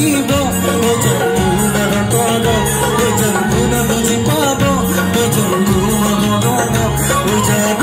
থাকিব ও জন্তু নকব ও জন্তু বুজি পাব ও জন্তু মৰম ও যাব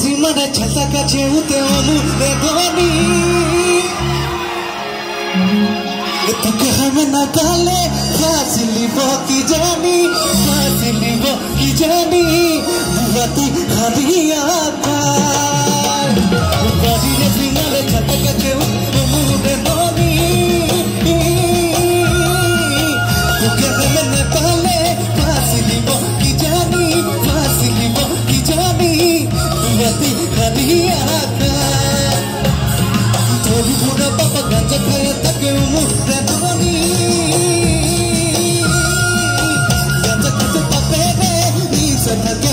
Simana chata kache ute onu bedoni Tuke hame na kale fasili bo ki jani Buhati hadiya kai Badi re simana chata kache ute onu bedoni Tuke hame na kale fasili bo ki jani hadiya Tori buda papa ganja khaya take umur redoni Ganja khache pape re Nisa thake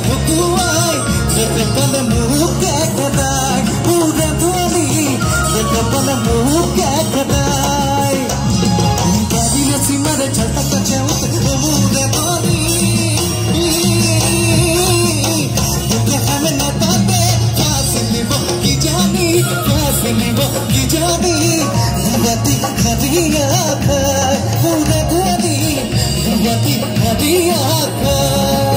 hukuai Jete pale muke khadai Pura dhoni Jete pale muke khadai Badi re simare chalta kache ute umur redoni Hadiya kai, pura dhani, buhati hadiya kai.